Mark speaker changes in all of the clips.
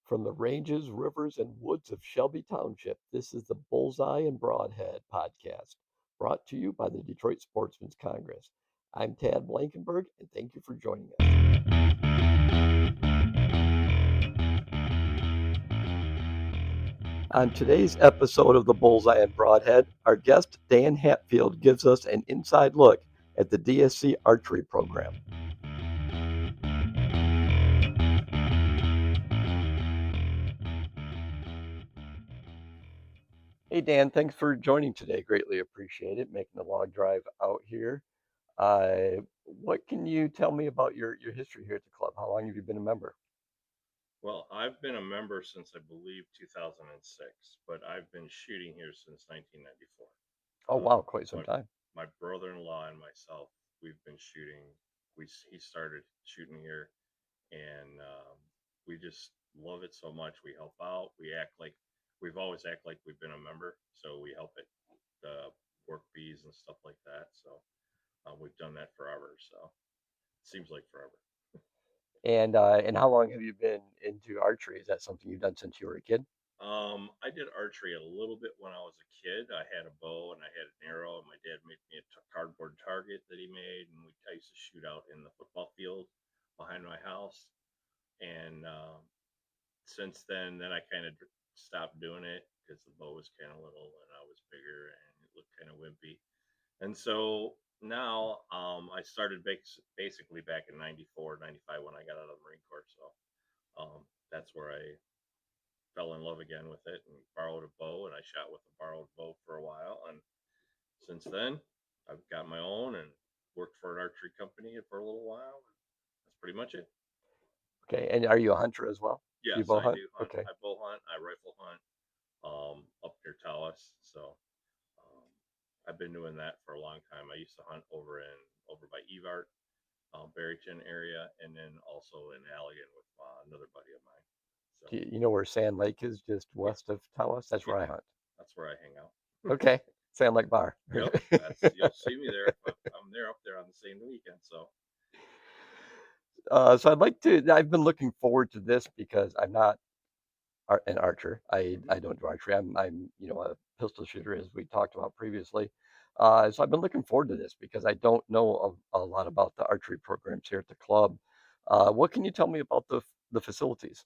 Speaker 1: From the ranges, rivers, and woods of Shelby Township, this is the Bullseye and Broadhead podcast, brought to you by the Detroit Sportsmens Congress. I'm Tad Blankenberg, and thank you for joining us. On today's episode of the Bullseye and Broadhead, our guest Dan Hatfield gives us an inside look at the DSC archery program. Hey Dan, thanks for joining today. Greatly appreciate it, making the long drive out here. What can you tell me about your history here at the club? How long have you been a member?
Speaker 2: Well, I've been a member since I believe 2006, but I've been shooting here since 1994.
Speaker 1: Oh wow, quite some
Speaker 2: My
Speaker 1: time.
Speaker 2: my brother-in-law and myself, we've been shooting. He started shooting here, and we just love it so much. We help out. We've always act like we've been a member, so we help at the work bees and stuff like that. So we've done that forever. So it seems like forever.
Speaker 1: And how long have you been into archery? Is that something you've done since you were a kid?
Speaker 2: I did archery a little bit when I was a kid. I had a bow and I had an arrow, and my dad made me a cardboard target that he made, and I used to shoot out in the football field behind my house. And since then I kind of stopped doing it because the bow was kind of little and I was bigger and it looked kind of wimpy. And so now I started basically back in 94, 95 when I got out of the Marine Corps. So that's where I fell in love again with it and borrowed a bow, and I shot with a borrowed bow for a while. And since then, I've got my own and worked for an archery company for a little while. That's pretty much it.
Speaker 1: Okay, and are you a hunter as well? Do you
Speaker 2: Yes,
Speaker 1: bow
Speaker 2: I
Speaker 1: hunt?
Speaker 2: do hunt.
Speaker 1: Okay.
Speaker 2: I bow hunt. I rifle hunt up near Tawas. So um, I've been doing that for a long time. I used to hunt over by Evart, Barrington area, and then also in Allegan with another buddy of mine. So
Speaker 1: Do you know where Sand Lake is, just
Speaker 2: yeah,
Speaker 1: west of Tawas? That's where
Speaker 2: yeah,
Speaker 1: I hunt.
Speaker 2: that's where I hang out.
Speaker 1: Okay, Sand Lake Bar.
Speaker 2: Yep, that's you'll see me there if I'm there up there on the same weekend. So
Speaker 1: So I'd like to. I've been looking forward to this because I'm not an archer. I don't do archery. I'm a pistol shooter as we talked about previously. So I've been looking forward to this because I don't know a lot about the archery programs here at the club. What can you tell me about the facilities?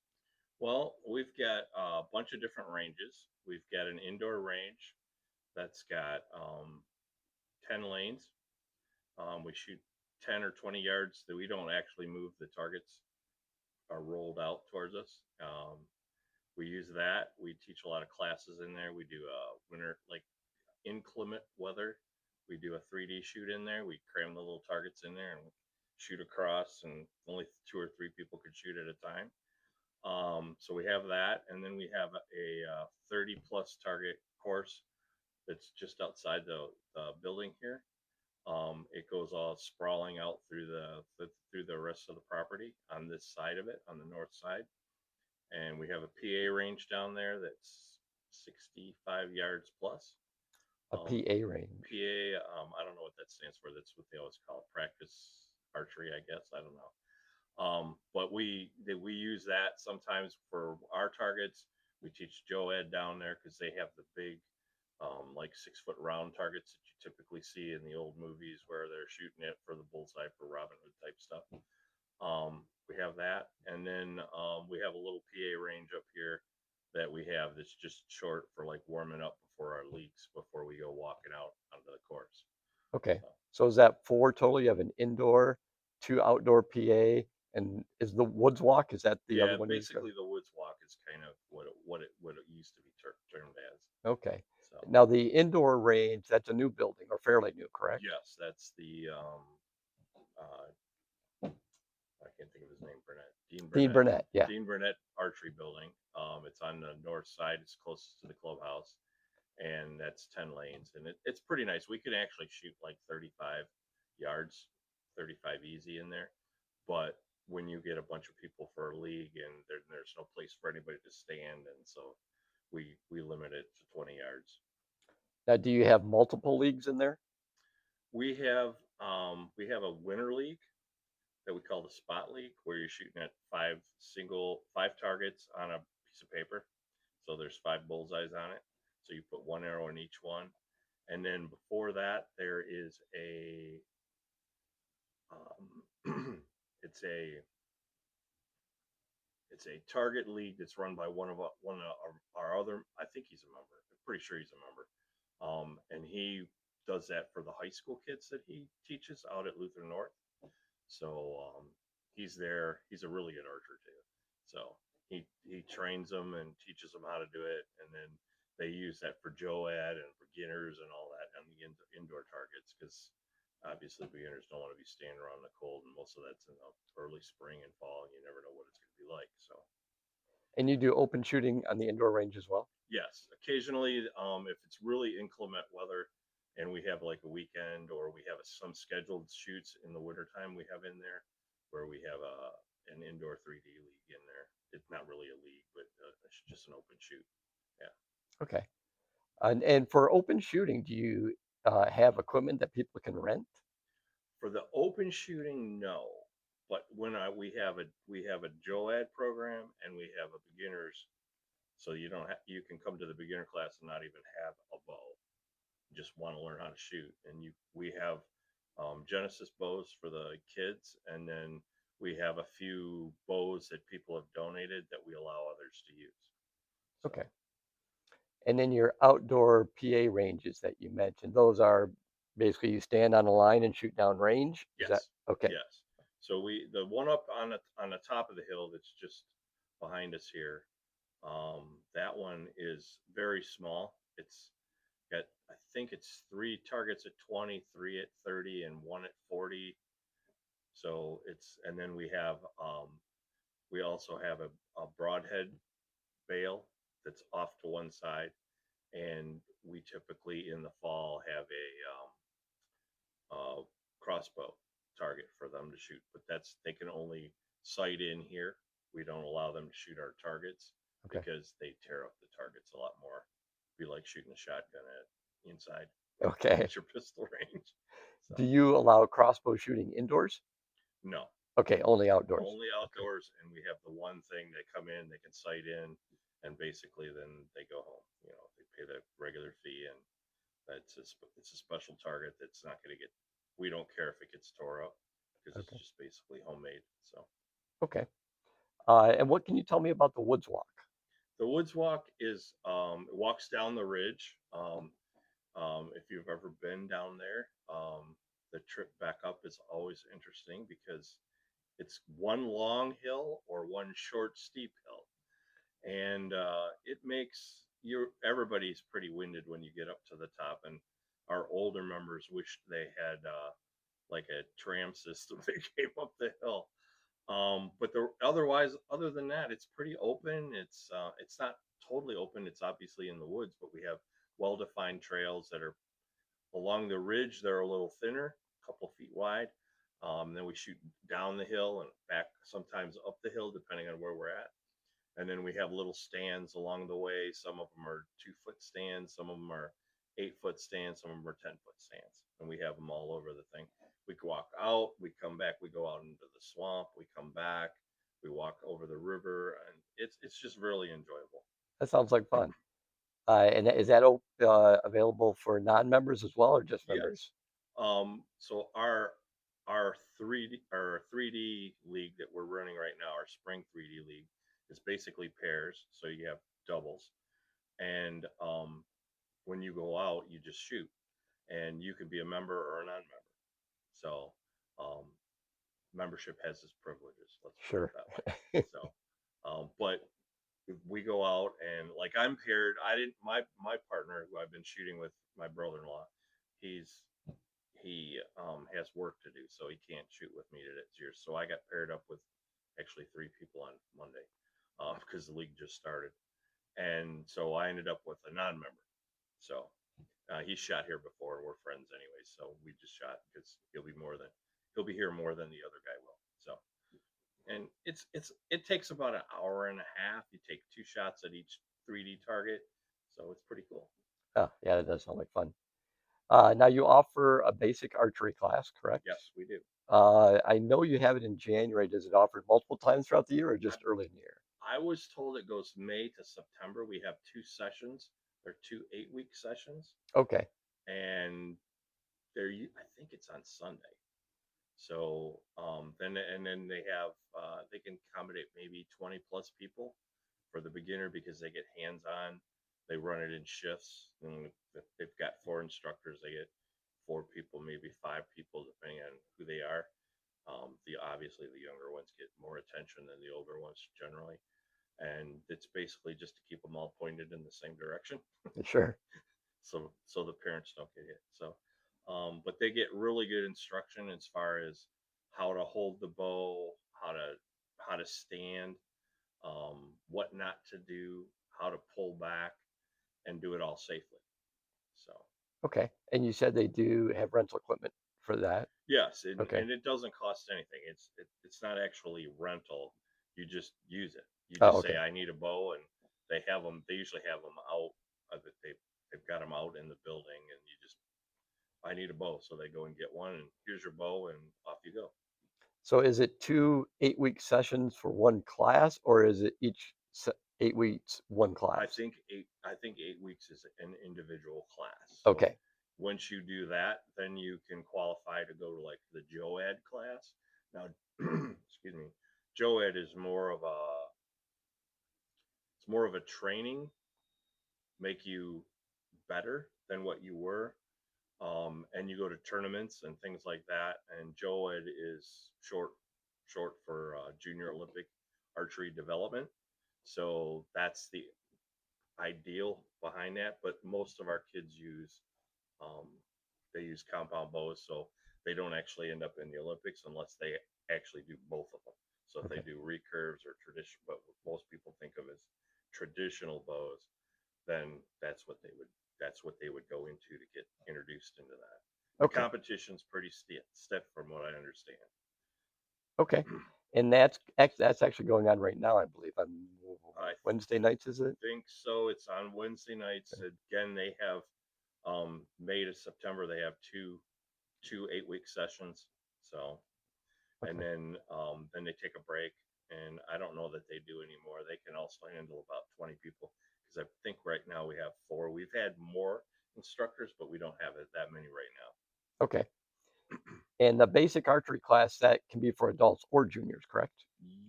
Speaker 2: well, we've got a bunch of different ranges. We've got an indoor range that's got 10 lanes. We shoot 10 or 20 yards. That we don't actually move. The targets are rolled out towards us. We use that. We teach a lot of classes in there. We do winter, like inclement weather. We do a 3D shoot in there. We cram the little targets in there and shoot across, and only 2 or 3 people could shoot at a time. So we have that, and then we have a 30 plus target course that's just outside the building here. It goes all sprawling out through the rest of the property on this side of it, on the north side, and we have a PA range down there that's 65 yards plus.
Speaker 1: A
Speaker 2: Um,
Speaker 1: PA range.
Speaker 2: PA, I don't know what that stands for. That's what they always call it, practice archery, I guess. I don't know. But we use that sometimes for our targets. We teach Joe Ed down there because they have the big, like 6 foot round targets that you typically see in the old movies where they're shooting it for the bullseye for Robin Hood type stuff. We have that, and then we have a little PA range up here that we have that's just short for like warming up before our leaks before we go walking out onto the course.
Speaker 1: Okay.
Speaker 2: So
Speaker 1: So is that four total? You have an indoor, two outdoor PA, and is the woods walk? Is that the other
Speaker 2: yeah,
Speaker 1: one you described?
Speaker 2: basically the woods walk is kind of what it used to be termed as.
Speaker 1: Okay.
Speaker 2: So
Speaker 1: Now the indoor range, that's a new building or fairly new, correct?
Speaker 2: yes, that's the uh, I can't think of his name.
Speaker 1: Dean Burnett. Yeah.
Speaker 2: Dean Burnett Archery Building. It's on the north side. It's closest to the clubhouse, and that's 10 lanes, and it's pretty nice. We can actually shoot like 35 yards, 35 easy in there, but when you get a bunch of people for a league and there's no place for anybody to stand, and so we limit it to 20 yards.
Speaker 1: Now, do you have multiple leagues in there?
Speaker 2: We have a winter league that we call the spot league, where you're shooting at five targets on a piece of paper. So there's five bullseyes on it. So you put one arrow in each one. And then before that, there is it's a it's a target league that's run by one of our other. I think he's a member. I'm pretty sure he's a member. And he does that for the high school kids that he teaches out at Luther North. So he's there. He's a really good archer too. So he trains them and teaches them how to do it, and then they use that for JOAD and beginners and all that on the indoor targets, because obviously beginners don't want to be standing around in the cold, and most of that's in the early spring and fall, and you never know what it's going to be like. So
Speaker 1: And you do open shooting on the indoor range as well?
Speaker 2: yes, occasionally, if it's really inclement weather and we have like a weekend, or we have some scheduled shoots in the wintertime we have in there, where we have an indoor 3D league in there. It's not really a league, but it's just an open shoot. Yeah.
Speaker 1: Okay. And for open shooting, do you have equipment that people can rent?
Speaker 2: For the open shooting, no. But when we have a JOAD program, and we have a beginners, so you can come to the beginner class and not even have a bow, just want to learn how to shoot. And we have Genesis bows for the kids, and then we have a few bows that people have donated that we allow others to use. So
Speaker 1: Okay. And then your outdoor PA ranges that you mentioned, those are basically you stand on a line and shoot down range. Is that
Speaker 2: yes,
Speaker 1: okay?
Speaker 2: yes. So the one up on the top of the hill that's just behind us here, that one is very small. It's got, I think it's three targets at 20, three at 30, and one at 40. So and then we also have a broadhead bale that's off to one side, and we typically in the fall have a crossbow target for them to shoot, but they can only sight in here. We don't allow them to shoot our targets
Speaker 1: Okay.
Speaker 2: because they tear up the targets a lot more. Be like shooting a shotgun at inside
Speaker 1: Okay.
Speaker 2: at your pistol range.
Speaker 1: Do
Speaker 2: So
Speaker 1: you allow crossbow shooting indoors?
Speaker 2: no,
Speaker 1: Okay, only outdoors.
Speaker 2: only
Speaker 1: Okay.
Speaker 2: outdoors, and we have the one thing they come in, they can sight in, and basically then they go home. They pay the regular fee, and it's a special target that's not going to get. We don't care if it gets tore up, because it's
Speaker 1: Okay.
Speaker 2: just basically homemade. So
Speaker 1: Okay. And what can you tell me about the woods walk?
Speaker 2: the woods walk is it walks down the ridge. If you've ever been down there, the trip back up is always interesting, because it's one long hill or one short steep hill, and it makes everybody's pretty winded when you get up to the top. And our older members wished they had like a tram system that came up the hill. But other than that, it's pretty open. It's not totally open. It's obviously in the woods, but we have well defined trails that are along the ridge. They're a little thinner, a couple feet wide. Then we shoot down the hill and back, sometimes up the hill, depending on where we're at. And then we have little stands along the way. Some of them are 2-foot stands, some of them are 8-foot stands, some of them are 10-foot stands, and we have them all over the thing. We walk out, we come back, we go out into the swamp, we come back, we walk over the river, and it's just really enjoyable.
Speaker 1: That sounds like fun. And is that available for non-members as well, or just
Speaker 2: Yes.
Speaker 1: members?
Speaker 2: So our 3D league that we're running right now, our spring 3D league, is basically pairs. So you have doubles, and when you go out, you just shoot, and you can be a member or a non-member. So membership has its privileges. Let's put it
Speaker 1: Sure.
Speaker 2: that way. So, but we go out, and like I'm paired. I didn't my partner, who I've been shooting with, my brother-in-law. He has work to do, so he can't shoot with me this year. So I got paired up with actually 3 people on Monday, because the league just started, and so I ended up with a non-member. So he's shot here before. We're friends anyway, so we just shot because he'll be here more than the other guy will. So, and it takes about an hour and a half. You take 2 shots at each 3D target, so it's pretty cool.
Speaker 1: Oh, yeah, that does sound like fun. Now you offer a basic archery class, correct?
Speaker 2: Yes, we do.
Speaker 1: I know you have it in January. Does it offer multiple times throughout the year or
Speaker 2: I,
Speaker 1: just early in the year?
Speaker 2: I was told it goes May to September. We have two sessions. They're two 8-week sessions,
Speaker 1: Okay.
Speaker 2: and I think it's on Sunday. So then they have they can accommodate maybe 20 plus people for the beginner because they get hands on. They run it in shifts, and if they've got four instructors, they get four people, maybe five people, depending on who they are. The obviously the younger ones get more attention than the older ones generally, and it's basically just to keep them all pointed in the same direction,
Speaker 1: Sure.
Speaker 2: so the parents don't get hit. So, but they get really good instruction as far as how to hold the bow, how to stand, what not to do, how to pull back, and do it all safely. So
Speaker 1: Okay. And you said they do have rental equipment for that.
Speaker 2: yes, and,
Speaker 1: Okay.
Speaker 2: and it doesn't cost anything. It's not actually rental. You just use it. You
Speaker 1: Oh,
Speaker 2: just say
Speaker 1: okay.
Speaker 2: I need a bow, and they have them. They usually have them out. That they've got them out in the building, and you just I need a bow, so they go and get one, and here's your bow, and off you go.
Speaker 1: So is it two 8-week sessions for one class, or is it each 8 weeks, one class?
Speaker 2: I think 8 weeks is an individual class. So
Speaker 1: Okay.
Speaker 2: once you do that, then you can qualify to go to like the JOAD class. Now, excuse me, JOAD is more of a training, make you better than what you were. And you go to tournaments and things like that. And JOAD is short for Junior Olympic Archery Development. So that's the ideal behind that. But most of our kids um, use compound bows, so they don't actually end up in the Olympics unless they actually do both of them. So if they
Speaker 1: Okay.
Speaker 2: do recurves or traditional, but what most people think of as traditional bows, then that's what they would go into to get introduced into that. The
Speaker 1: Okay.
Speaker 2: competition's pretty stiff from what I understand.
Speaker 1: Okay. And that's actually going on right now, I believe, on
Speaker 2: I
Speaker 1: Wednesday nights, is it?
Speaker 2: think so. It's on Wednesday nights. Again, they have May to September. They have two 8-week sessions. So and
Speaker 1: Okay.
Speaker 2: then they take a break. And I don't know that they do anymore. They can also handle about 20 people because I think right now we have four. We've had more instructors, but we don't have it that many right now.
Speaker 1: Okay. And the basic archery class that can be for adults or juniors, correct?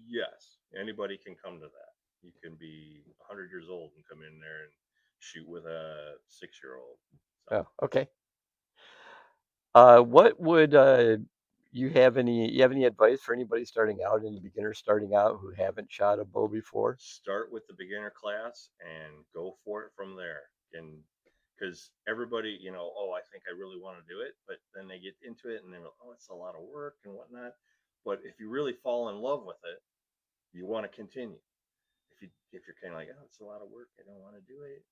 Speaker 2: Yes, anybody can come to that. You can be 100 years old and come in there and shoot with a 6 year old. So
Speaker 1: Oh, okay. What would you have any advice for anybody starting out, any beginners starting out who haven't shot a bow before?
Speaker 2: start with the beginner class and go for it from there. And because everybody, oh, I think I really want to do it, but then they get into it and they're like, oh, it's a lot of work and whatnot. But if you really fall in love with it, you want to continue. If you're kind of like, oh, it's a lot of work, I don't want to do it,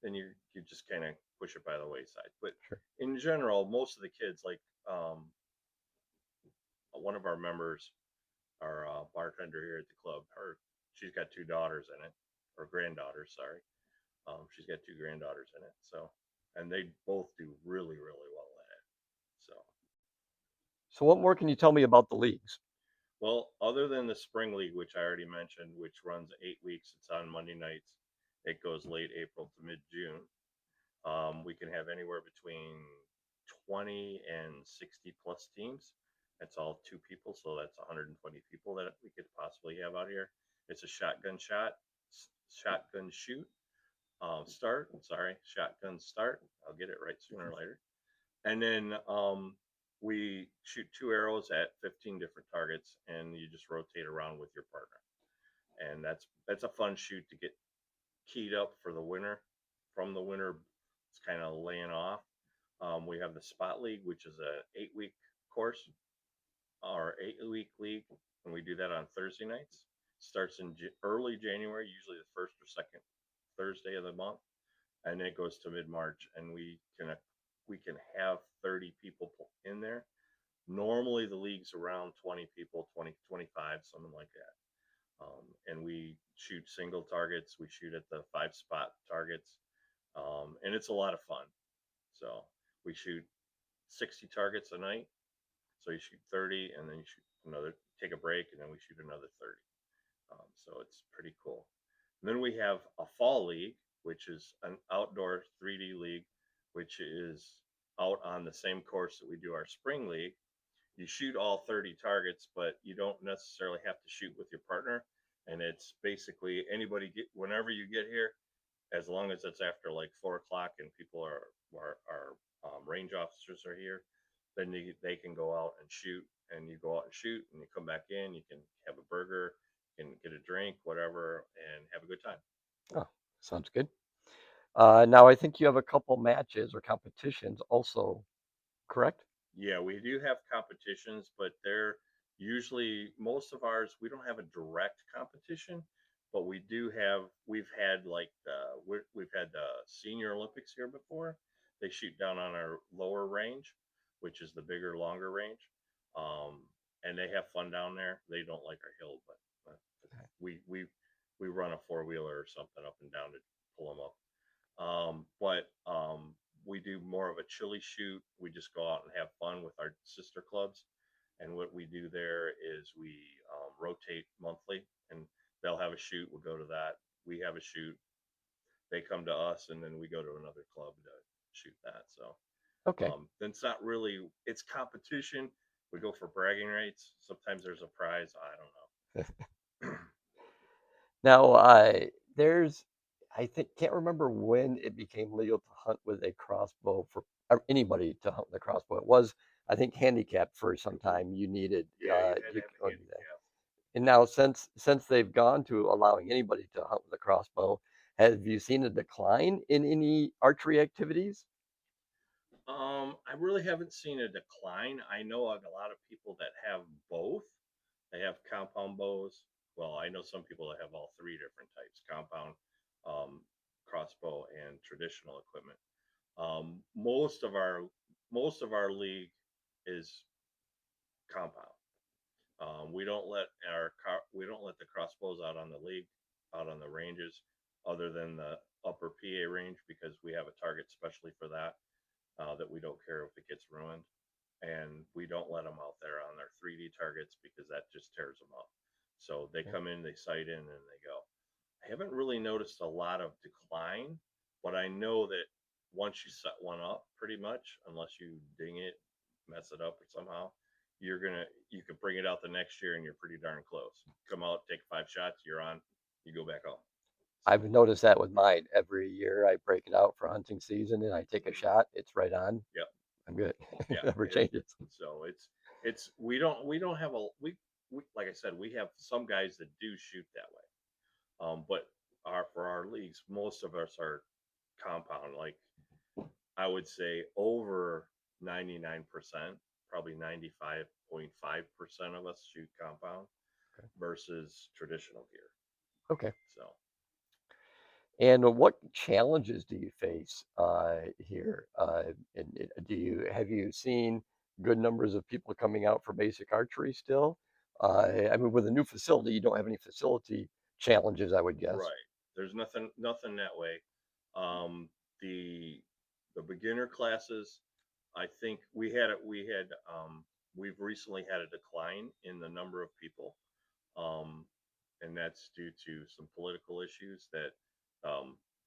Speaker 2: then you just kind of push it by the wayside. But
Speaker 1: Sure.
Speaker 2: in general, most of the kids, like one of our members, our bartender here at the club, she's got two daughters in it, or granddaughters, sorry. She's got two granddaughters in it, so and they both do really really well at it. So
Speaker 1: So what more can you tell me about the leagues?
Speaker 2: well, other than the spring league, which I already mentioned, which runs 8 weeks, it's on Monday nights. It goes late April to mid June. We can have anywhere between 20 and 60 plus teams. That's all two people, so that's 120 people that we could possibly have out here. It's a shotgun shoot, start. Sorry, shotgun start. I'll get it right sooner or later. And then we shoot two arrows at 15 different targets, and you just rotate around with your partner. And that's a fun shoot to get keyed up for the winter. From the winter, it's kind of laying off. We have the Spot League, which is a 8-week course, or 8-week league, and we do that on Thursday nights. Starts in early January, usually the first or second Thursday of the month, and it goes to mid March, and we can have 30 people in there. Normally, the league's around 20 people, 20, 25, something like that. And we shoot single targets. We shoot at the 5 spot targets, and it's a lot of fun. So we shoot 60 targets a night. So you shoot 30, and then you shoot another, take a break, and then we shoot another 30. So it's pretty cool. And then we have a fall league, which is an outdoor 3D league, which is out on the same course that we do our spring league. You shoot all 30 targets, but you don't necessarily have to shoot with your partner. And it's basically anybody get whenever you get here, as long as it's after like 4 o'clock and people are range officers are here, then they can go out and shoot, and you go out and shoot, and you come back in. You can have a burger, you can get a drink, whatever, and have a good time.
Speaker 1: Oh, sounds good. Now I think you have a couple matches or competitions also, correct?
Speaker 2: Yeah, we do have competitions, but they're usually most of ours. We don't have a direct competition, but we've had like we've had the Senior Olympics here before. They shoot down on our lower range, which is the bigger, longer range, um, and they have fun down there. They don't like our hill, but we we we run a four wheeler or something up and down to pull them up. But we do more of a chili shoot. We just go out and have fun with our sister clubs. And what we do there is we rotate monthly, and they'll have a shoot. We'll go to that. We have a shoot. They come to us, and then we go to another club to shoot that. So
Speaker 1: Okay.
Speaker 2: then it's not really, it's competition. We go for bragging rights. Sometimes there's a prize. I don't know.
Speaker 1: Now, there's, I think, can't remember when it became legal to hunt with a crossbow for or anybody to hunt with a crossbow. It was, I think, handicapped for some time. You needed,
Speaker 2: Yeah, you had to
Speaker 1: you
Speaker 2: have a
Speaker 1: could do that.
Speaker 2: handicap.
Speaker 1: And now, since they've gone to allowing anybody to hunt with a crossbow, have you seen a decline in any archery activities?
Speaker 2: I really haven't seen a decline. I know of a lot of people that have both. They have compound bows. Well, I know some people that have all three different types: compound, um, crossbow, and traditional equipment. Most of our league is compound. We don't let the crossbows out on the league, out on the ranges, other than the upper PA range, because we have a target specially for that. That we don't care if it gets ruined, and we don't let them out there on their 3D targets because that just tears them up. So they
Speaker 1: Okay.
Speaker 2: come in, they sight in, and they go. I haven't really noticed a lot of decline, but I know that once you set one up, pretty much, unless you ding it, mess it up or somehow, you can bring it out the next year and you're pretty darn close. Come out, take 5 shots, you're on, you go back home.
Speaker 1: I've
Speaker 2: So,
Speaker 1: noticed that with mine. Every year I break it out for hunting season and I take a
Speaker 2: mhm,
Speaker 1: shot. It's right on.
Speaker 2: yep,
Speaker 1: I'm good. It
Speaker 2: yeah,
Speaker 1: never
Speaker 2: it,
Speaker 1: changes.
Speaker 2: so it's we don't have we like I said, we have some guys that do shoot that way, but our for our leagues, most of us are compound. Like I would say over 99%, probably 95.5% of us shoot compound
Speaker 1: Okay.
Speaker 2: versus traditional gear.
Speaker 1: Okay.
Speaker 2: So
Speaker 1: And what challenges do you face here? And do you have you seen good numbers of people coming out for basic archery still? I mean, with a new facility, you don't have any facility challenges, I would guess.
Speaker 2: right, there's nothing that way. Um, the the beginner classes, I think we've recently had a decline in the number of people, um, and that's due to some political issues that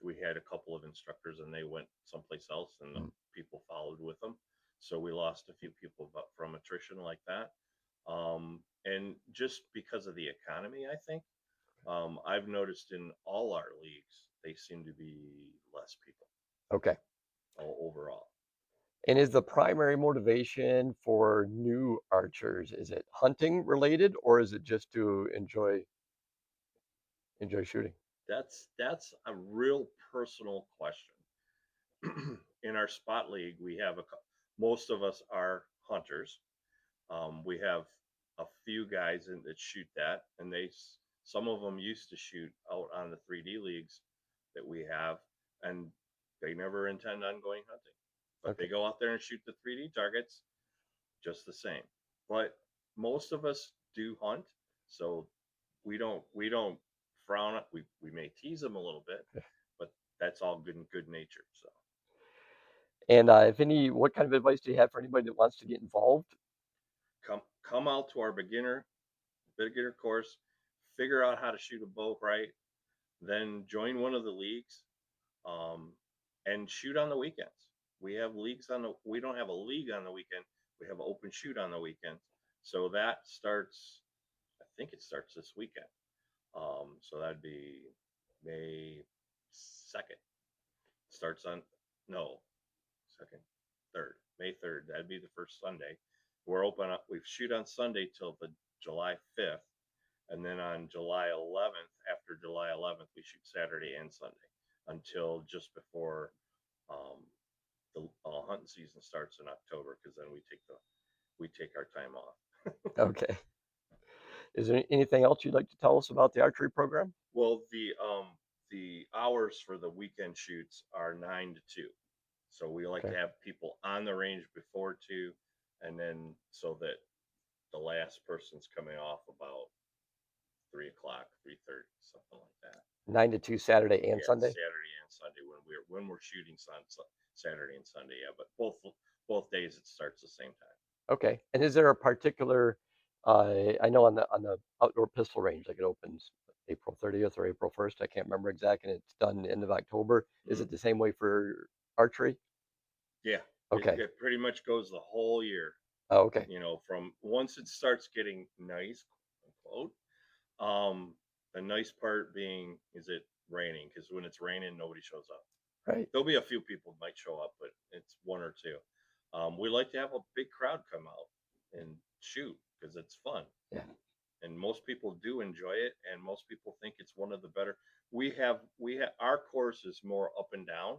Speaker 2: we had a couple of instructors and they went someplace else, and the
Speaker 1: Mm.
Speaker 2: people followed with them. So we lost a few people from attrition like that, and just because of the economy, I think I've noticed in all our leagues they seem to be less people
Speaker 1: Okay.
Speaker 2: overall.
Speaker 1: And is the primary motivation for new archers, is it hunting related or is it just to enjoy shooting?
Speaker 2: That's a real personal question. In our spot league, most of us are hunters. We have a few guys that shoot that, and some of them used to shoot out on the 3D leagues that we have, and they never intend on going hunting, but
Speaker 1: Okay.
Speaker 2: they go out there and shoot the 3D targets just the same. But most of us do hunt, so we don't frown it. We may tease them a little bit, but that's all good nature. So
Speaker 1: And if any, what kind of advice do you have for anybody that wants to get involved?
Speaker 2: come out to our beginner course, figure out how to shoot a bow right, then join one of the leagues, um, and shoot on the weekends. We have leagues on the. We don't have a league on the weekend. We have open shoot on the weekends. So that starts. I think it starts this weekend. So that'd be May 2nd. Starts on no second, third, May 3rd. That'd be the first Sunday. We're open. We shoot on Sunday till the July 5th, and then on July 11th, after July 11th, we shoot Saturday and Sunday until just before um, the hunting season starts in October, because then we take our time off.
Speaker 1: Okay. Is there anything else you'd like to tell us about the archery program?
Speaker 2: Well, the hours for the weekend shoots are 9 to 2, so we like
Speaker 1: Okay.
Speaker 2: to have people on the range before 2, and then so that the last person's coming off about 3 o'clock, 3:30, something like that.
Speaker 1: 9 to 2 Saturday and
Speaker 2: Yeah,
Speaker 1: Sunday?
Speaker 2: Saturday and Sunday when we're shooting Saturday and Sunday. Yeah, but both days it starts the same time.
Speaker 1: Okay. And is there a particular, I know on the outdoor pistol range, like it opens April 30th or April 1st, I can't remember exactly, and it's done end of October. Is it the same way for archery?
Speaker 2: Yeah,
Speaker 1: Okay.
Speaker 2: it pretty much goes the whole year.
Speaker 1: Oh, okay.
Speaker 2: From once it starts getting nice, quote, the nice part being is it raining, because when it's raining, nobody shows up.
Speaker 1: Right.
Speaker 2: There'll be a few people might show up, but it's one or two. We like to have a big crowd come out and shoot because it's fun.
Speaker 1: Yeah.
Speaker 2: And most people do enjoy it, and most people think it's one of the better. We have our course is more up and down,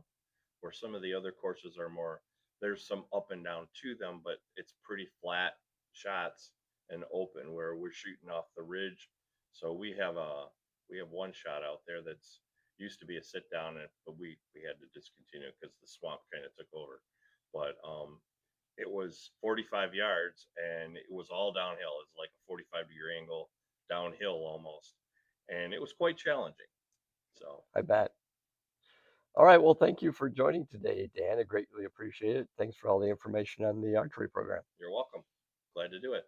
Speaker 2: where some of the other courses are more. There's some up and down to them, but it's pretty flat shots and open, where we're shooting off the ridge. So we have one shot out there that's used to be a sit down, but we had to discontinue because the swamp kind of took over. But it was 45 yards, and it was all downhill. It's like a 45-degree angle downhill almost, and it was quite challenging. So
Speaker 1: I bet. All right. Well, thank you for joining today, Dan. I greatly appreciate it. Thanks for all the information on the archery program.
Speaker 2: you're welcome. Glad to do it.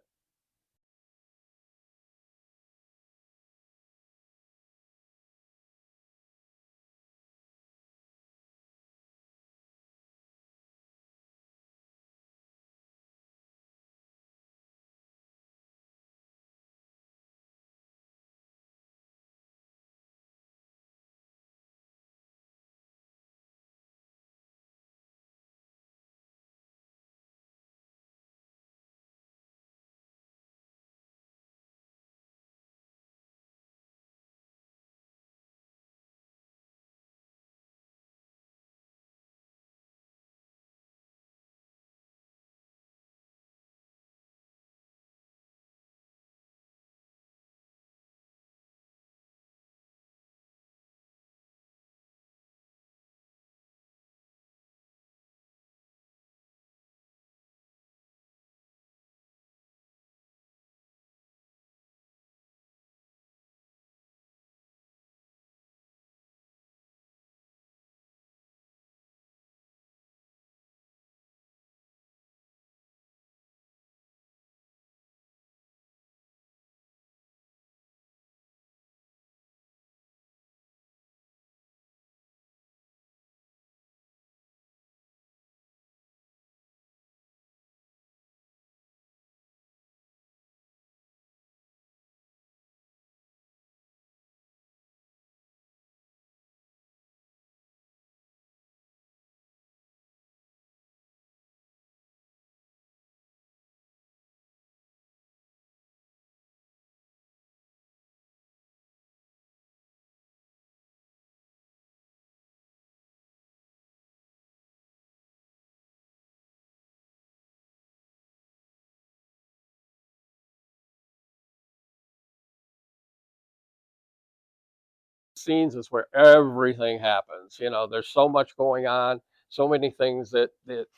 Speaker 1: Scenes is where everything happens. There's so much going on, so many things that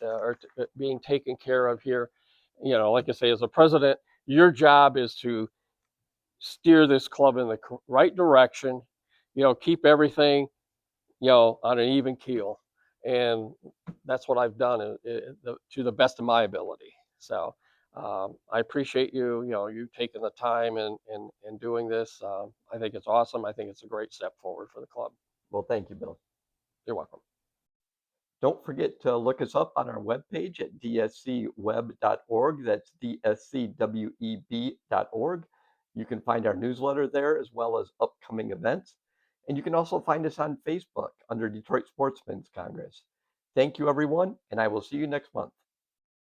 Speaker 1: are being taken care of here. Like I say, as a president, your job is to steer this club in the right direction. Keep everything on an even keel, and that's what I've done to the best of my ability. So
Speaker 3: I appreciate you, you taking the time and doing this. I think it's awesome. I think it's a great step forward for the club.
Speaker 1: Well, thank you, Bill.
Speaker 3: You're welcome.
Speaker 1: Don't forget to look us up on our webpage at dscweb.org. That's dscweb.org. You can find our newsletter there as well as upcoming events. And you can also find us on Facebook under Detroit Sportsmen's Congress. Thank you, everyone, and I will see you next month.